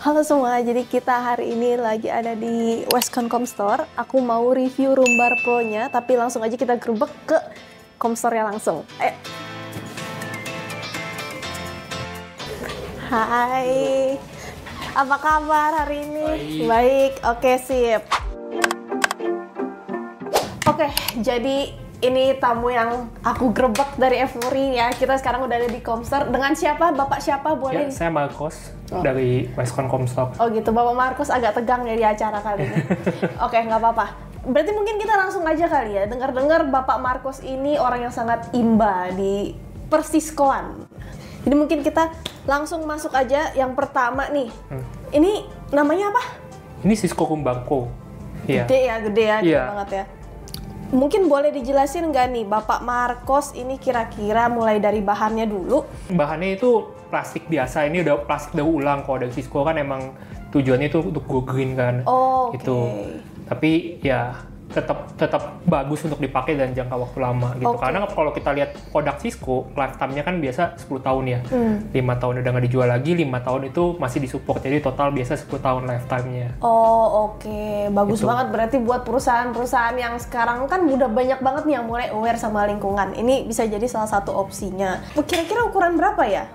Halo semua, jadi kita hari ini lagi ada di Westcon Comstore. Aku mau review Roombar Pro-nya, tapi langsung aja kita gerbek ke Comstore-nya langsung. Ayo. Hai, apa kabar hari ini? Baik, oke sip. Oke, jadi ini tamu yang aku grebek dari Euphoria ya. Kita sekarang udah ada di Comstore. Dengan siapa? Bapak siapa? Boleh? Ya, saya Marcos dari Westcon Comstore. Oh gitu, Bapak Marcos agak tegang ya di acara kali ini. Oke, nggak apa-apa. Berarti mungkin kita langsung aja kali ya. Dengar-dengar Bapak Marcos ini orang yang sangat imba di Persiskoan. Jadi mungkin kita langsung masuk aja. Yang pertama nih, ini namanya apa? Ini Cisco Kumbarko. Iya. Gede ya, gede Iya. banget ya. Mungkin boleh dijelasin nggak nih, Bapak Marcos ini kira-kira mulai dari bahannya dulu? Bahannya itu plastik biasa. Ini udah plastik daur ulang. Kalau dari Cisco kan emang tujuannya itu untuk go green kan. Oh, gitu. oke. Tapi ya tetap bagus untuk dipakai dan jangka waktu lama gitu. Oke. Karena kalau kita lihat produk Cisco, lifetime-nya kan biasa 10 tahun ya. 5 tahun udah nggak dijual lagi, 5 tahun itu masih disupport. Jadi total biasa 10 tahun lifetime-nya. Oh, oke. Bagus Gitu. banget berarti buat perusahaan-perusahaan yang sekarang kan udah banyak banget nih yang mulai aware sama lingkungan. Ini bisa jadi salah satu opsinya. Kira-kira ukuran berapa ya?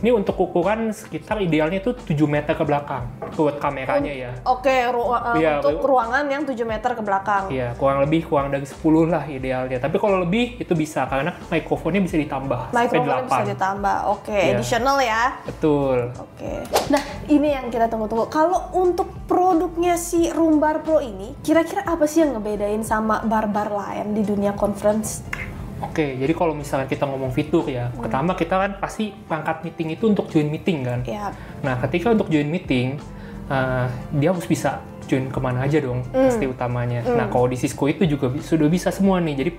Ini untuk ukuran sekitar idealnya itu 7 meter ke belakang buat kameranya ya. Oke, Iya, untuk ruangan yang 7 meter ke belakang. Iya, kurang dari 10 lah idealnya. Tapi kalau lebih itu bisa karena mikrofonnya bisa ditambah sampai Mikrofonnya 8. bisa ditambah. Oke, Iya. additional ya. Betul. Oke. Nah, ini yang kita tunggu-tunggu. Kalau untuk produknya si Roombar Pro ini, kira-kira apa sih yang ngebedain sama bar-bar lain di dunia conference? Oke, jadi kalau misalnya kita ngomong fitur ya, pertama kita kan pasti perangkat meeting itu untuk join meeting kan. Ya. Nah, ketika untuk join meeting, dia harus bisa join kemana aja dong, pasti utamanya. Nah, kalau di Cisco itu juga sudah bisa semua nih. Jadi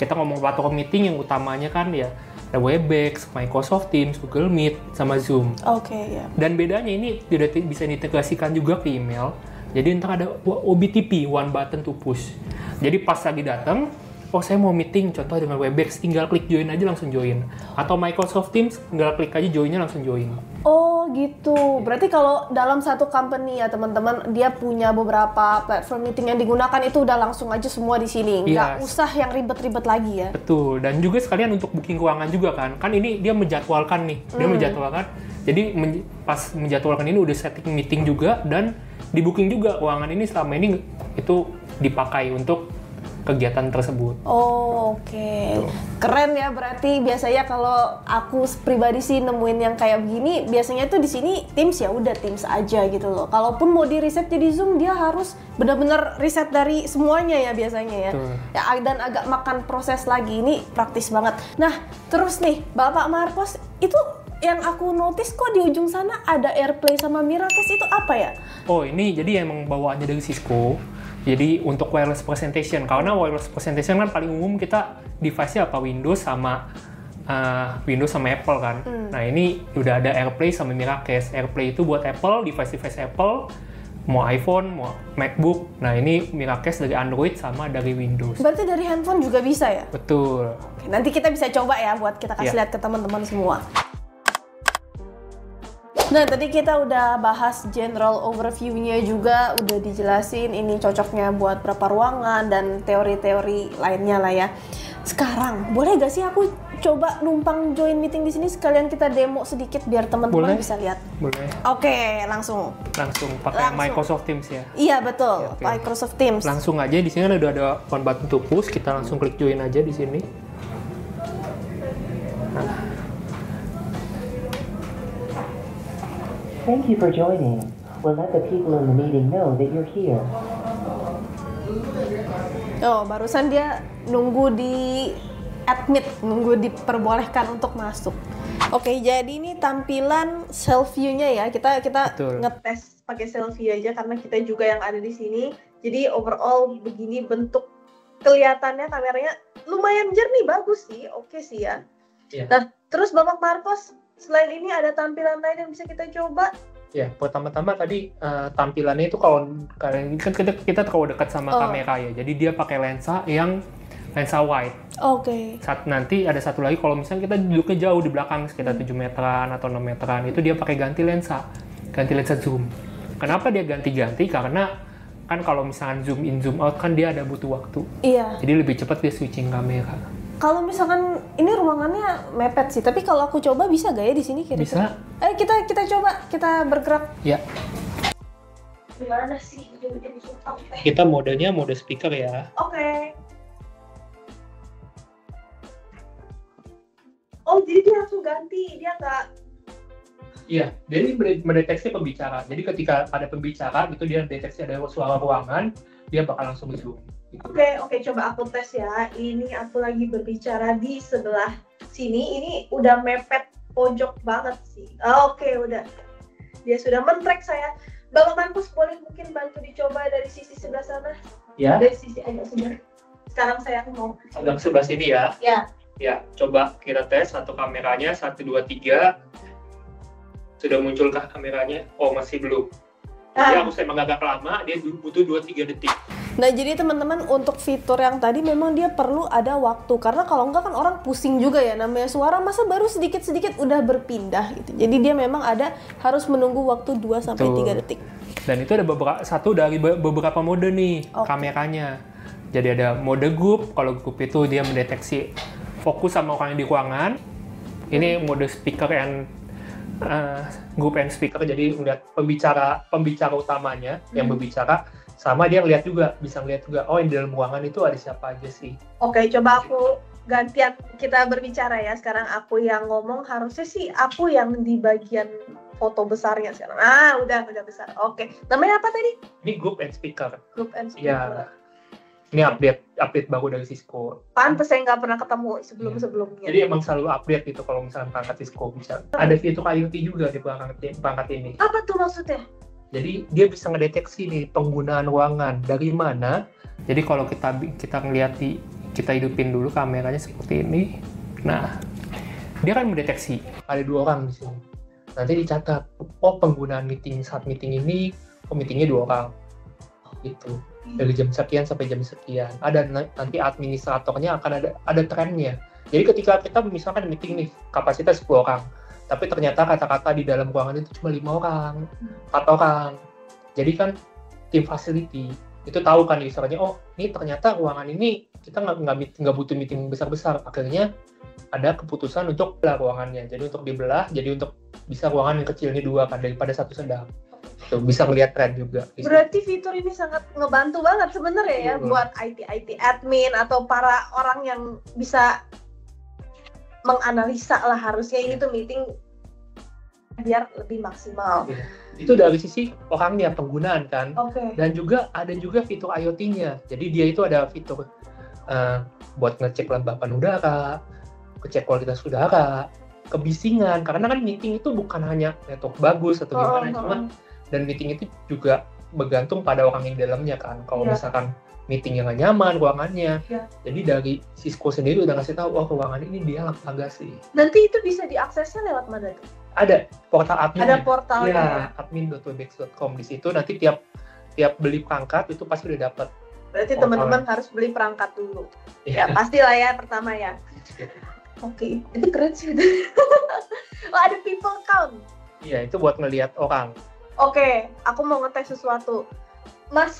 kita ngomong platform meeting yang utamanya kan ya ada Webex, Microsoft Teams, Google Meet, sama Zoom. Oke, ya. Dan bedanya ini tidak bisa diintegrasikan juga ke email. Jadi ntar ada OBTP, one button to push. Jadi pas lagi datang, oh saya mau meeting, contoh dengan Webex, tinggal klik join aja langsung join. Atau Microsoft Teams, tinggal klik aja joinnya langsung join. Oh gitu. Berarti kalau dalam satu company ya teman-teman, dia punya beberapa platform meeting yang digunakan itu udah langsung aja semua di sini. Nggak Yes. usah yang ribet-ribet lagi ya. Betul, dan juga sekalian untuk booking ruangan juga kan. Kan ini dia menjadwalkan nih, dia menjadwalkan. Jadi pas menjadwalkan ini udah setting meeting juga dan di booking juga ruangan ini selama ini itu dipakai untuk kegiatan tersebut. Oh, oke. Keren ya, berarti biasanya kalau aku pribadi sih nemuin yang kayak begini, biasanya tuh di sini Teams ya udah Teams aja gitu loh. Kalaupun mau di reset jadi Zoom, dia harus benar-benar riset dari semuanya ya biasanya ya. Betul. Ya, dan agak makan proses lagi. Ini praktis banget. Nah, terus nih, Bapak Marcos, itu yang aku notice kok di ujung sana ada AirPlay sama Miracast, itu apa ya? Oh, ini jadi emang bawaannya dari Cisco. Jadi untuk wireless presentation, karena wireless presentation kan paling umum kita device-nya apa Windows sama Apple kan. Nah ini udah ada AirPlay sama Miracast. AirPlay itu buat Apple, device-device Apple, mau iPhone, mau MacBook. Nah ini Miracast dari Android sama dari Windows. Berarti dari handphone juga bisa ya? Betul. Oke, nanti kita bisa coba ya buat kita kasih Iya. lihat ke teman-teman semua. Nah, tadi kita udah bahas general overview-nya juga, udah dijelasin ini cocoknya buat berapa ruangan dan teori-teori lainnya lah ya. Sekarang, boleh gak sih aku coba numpang join meeting di sini sekalian kita demo sedikit biar teman-teman Boleh. bisa lihat? Boleh. Oke, langsung. Langsung pakai Langsung. Microsoft Teams ya. Iya, betul. Oke. Microsoft Teams. Langsung aja di sini kan udah ada one button to push, kita langsung klik join aja di sini. Thank you for joining. We'll let the people in the meeting know that you're here. Oh, barusan dia nunggu di admit, nunggu diperbolehkan untuk masuk. Oke, jadi ini tampilan self view-nya ya. Kita Betul. ngetes pakai selfie aja karena kita juga yang ada di sini. Jadi overall begini bentuk kelihatannya, kameranya lumayan jernih, bagus sih. Oke sih ya. Iya. Nah, terus Bapak Marcos, selain ini ada tampilan lain yang bisa kita coba? Ya, pertama-tama tadi tampilannya itu kalau kan kita terlalu dekat sama kamera ya. Jadi dia pakai lensa yang lensa wide. Oke. Nanti ada satu lagi kalau misalnya kita duduknya jauh di belakang sekitar 7 meteran atau 6 meteran, itu dia pakai ganti lensa. ganti lensa zoom. Kenapa dia ganti-ganti? Karena kan kalau misalkan zoom in zoom out kan dia ada butuh waktu. Iya. Jadi lebih cepat dia switching kamera. Kalau misalkan ini ruangannya mepet sih, tapi kalau aku coba bisa gak ya di sini kira-kira? Bisa. Kita coba, kita bergerak. Ya. Gimana sih? Kita modenya mode speaker ya. Oke. Oh, jadi dia langsung ganti, dia nggak... Iya, jadi mendeteksi pembicara. Jadi ketika ada pembicara, itu dia deteksi ada suara ruangan, dia bakal langsung zoom. Gitu. Oke, coba aku tes ya. Ini aku lagi berbicara di sebelah sini. Ini udah mepet pojok banget sih. Oke, udah. Dia sudah men-track saya. Bapak Markus boleh mungkin bantu dicoba dari sisi sebelah sana? Ya. Dari sisi agak sebelah. Sekarang saya mau. Agak sebelah sini ya. Ya. Ya, coba kita tes satu kameranya, 1, 2, 3. Sudah munculkah kameranya? Oh, masih belum. Dia harus emang agak lama, dia butuh 2-3 detik. Nah, jadi teman-teman untuk fitur yang tadi memang dia perlu ada waktu. Karena kalau enggak kan orang pusing juga ya, namanya suara masa baru sedikit-sedikit udah berpindah gitu. Jadi dia memang harus menunggu waktu 2-3 detik. Dan itu ada satu dari beberapa mode nih kameranya. Jadi ada mode group, kalau group itu dia mendeteksi fokus sama orang yang di ruangan. Ini mode speaker and group and speaker, jadi ngeliat pembicara utamanya yang berbicara, sama dia bisa ngeliat juga, oh yang di dalam ruangan itu ada siapa aja sih. Oke, coba aku gantian kita berbicara ya. Sekarang aku yang ngomong, harusnya sih aku yang di bagian foto besarnya sekarang. Udah besar. Oke. Namanya apa tadi? Ini group and speaker. Group and speaker. Ya. Ini update baru dari Cisco. Pantes saya nggak pernah ketemu sebelum-sebelumnya. Jadi emang selalu update gitu kalau misalnya perangkat Cisco bisa. Ada fitur IoT juga di perangkat ini. Apa tuh maksudnya? Jadi dia bisa ngedeteksi nih penggunaan ruangan dari mana. Jadi kalau kita ngeliat kita hidupin dulu kameranya seperti ini. Nah, dia kan mendeteksi ada 2 orang di sini. Nanti dicatat, oh penggunaan saat meeting ini, meetingnya 2 orang. Gitu. Dari jam sekian sampai jam sekian. Ada nanti administratornya akan ada trennya. Jadi ketika kita misalkan meeting nih, kapasitas 10 orang, tapi ternyata kata-kata di dalam ruangan itu cuma 5 orang, 4 orang. Jadi kan tim facility itu tahu kan usernya, oh ini ternyata ruangan ini kita nggak butuh meeting besar-besar. Akhirnya ada keputusan untuk belah ruangannya. Jadi untuk dibelah, jadi untuk bisa ruangan yang kecil ini 2 kan daripada satu sedang. Tuh, bisa ngelihat tren juga. Berarti fitur ini sangat ngebantu banget sebenarnya ya buat IT admin atau para orang yang bisa menganalisa lah harusnya ini tuh meeting biar lebih maksimal. Itu dari sisi orangnya, penggunaan kan. Dan ada juga fitur IoT-nya. Jadi dia itu ada fitur buat ngecek kelembapan udara, ngecek kualitas udara, kebisingan. Karena kan meeting itu bukan hanya network bagus atau gimana, cuma dan meeting itu juga bergantung pada orang yang di dalamnya kan. Kalau misalkan meetingnya nggak nyaman ruangannya, jadi dari Cisco sendiri udah ngasih tahu, oh ruangan ini dia apa sih. Nanti itu bisa diaksesnya lewat mana tuh? Ada portal admin. Ada portalnya. Ya, admin.webex.com. Di situ nanti tiap beli perangkat itu pasti udah dapat. Berarti teman-teman harus beli perangkat dulu. Ya pastilah ya pertama ya. Oke, itu keren sih. Oh ada people count. Iya, itu buat ngelihat orang. Oke, aku mau ngetes sesuatu. Mas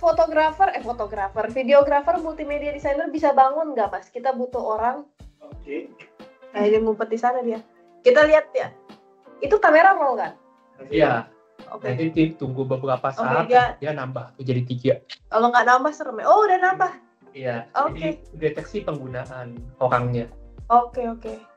videographer, multimedia designer bisa bangun nggak Mas? Kita butuh orang. Oke. Dia ngumpet di sana dia. Kita lihat ya. Itu kamera roll kan? Iya. Oke. Nanti tunggu beberapa saat, dia nambah tuh jadi 3. Kalau nggak nambah serem ya? Oh udah nambah. Iya. Oke. Deteksi penggunaan orangnya. Oke.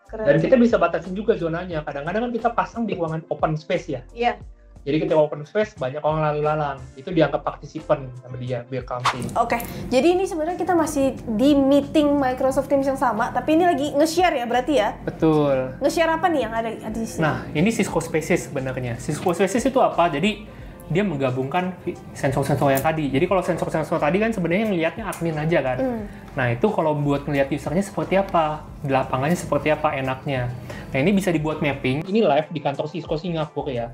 Keren. Dan kita bisa batasin juga zonanya. Kadang-kadang kan kita pasang di ruangan open space ya. Iya. Jadi ketika open space banyak orang lalu lalang, itu dianggap partisipan sama dia, biar counting. Oke, jadi ini sebenarnya kita masih di meeting Microsoft Teams yang sama, tapi ini lagi nge-share ya berarti ya? Betul. Nge-share apa nih yang ada di sini? Nah, ini Cisco Spaces sebenarnya. Cisco Spaces itu apa? Jadi dia menggabungkan sensor-sensor yang tadi. Jadi kalau sensor-sensor tadi kan sebenarnya ngelihatnya admin aja kan. Nah itu kalau buat ngelihat usernya seperti apa, di lapangannya seperti apa enaknya. Nah ini bisa dibuat mapping. Ini live di kantor Cisco Singapura ya.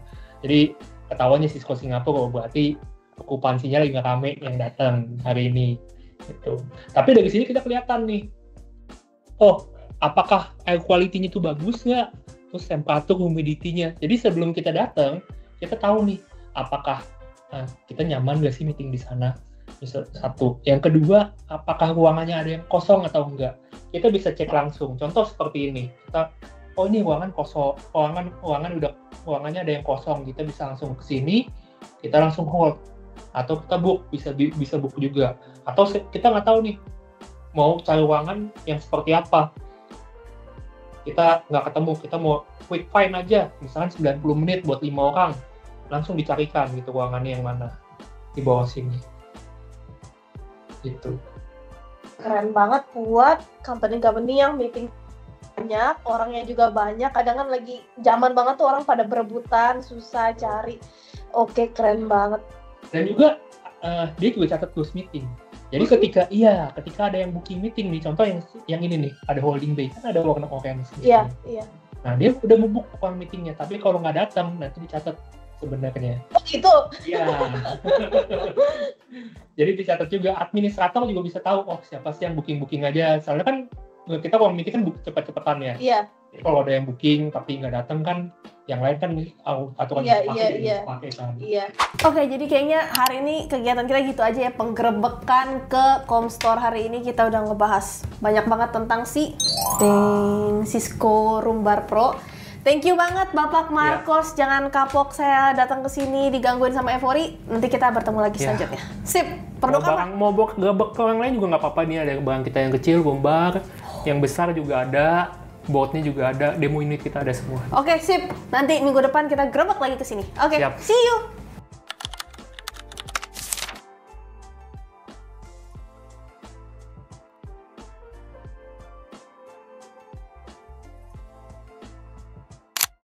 Jadi ketahuannya Cisco Singapura berarti okupansinya lagi nggak rame yang datang hari ini. Gitu. Tapi dari sini kita kelihatan nih, oh apakah air quality-nya itu bagus nggak? Terus temperatur, humidity-nya. Jadi sebelum kita datang, kita tahu nih, apakah kita nyaman nggak sih meeting di sana? Bisa satu. Yang kedua, apakah ruangannya ada yang kosong atau enggak? Kita bisa cek langsung. Contoh seperti ini. Kita, oh ini ruangan kosong, ruangannya ada yang kosong. Kita bisa langsung ke sini, kita langsung hold. Atau kita book, bisa book juga. Atau kita nggak tahu nih, mau cari ruangan yang seperti apa. Kita nggak ketemu, kita mau quick find aja. Misalkan 90 menit buat 5 orang. Langsung dicarikan gitu ruangannya yang mana di bawah sini gitu. Keren banget buat company-company yang meeting banyak, orangnya juga banyak. Kadang kan lagi zaman banget tuh orang pada berebutan, susah cari. Oke, keren banget. Dan juga dia juga catat close meeting. Jadi ketika ada yang booking meeting nih, contoh yang ini nih, ada holding bay, kan ada warna orange. Iya. Nah, dia udah membook ruang meetingnya, tapi kalau nggak datang nanti dicatat sebenarnya. Oh gitu? Iya. Jadi dicatat juga, administrator juga bisa tahu, oh siapa sih yang booking aja. Soalnya kan kita kalau meeting kan cepat-cepatan ya. Iya. Jadi kalau ada yang booking tapi nggak datang kan, yang lain kan aturan dipakai kan. Iya. Oke, jadi kayaknya hari ini kegiatan kita gitu aja ya, penggerebekan ke Comstore hari ini. Kita udah ngebahas banyak banget tentang Cisco Roombar Pro. Thank you banget Bapak Marcos, jangan kapok saya datang ke sini digangguin sama Evori. Nanti kita bertemu lagi selanjutnya. Sip, perlu apa? Mau gebek ke orang lain juga nggak apa-apa nih, ada barang kita yang kecil, bombar, yang besar juga ada, boardnya juga ada, demo unit kita ada semua. Oke, sip. Nanti minggu depan kita gerebek lagi ke sini. Oke, see you.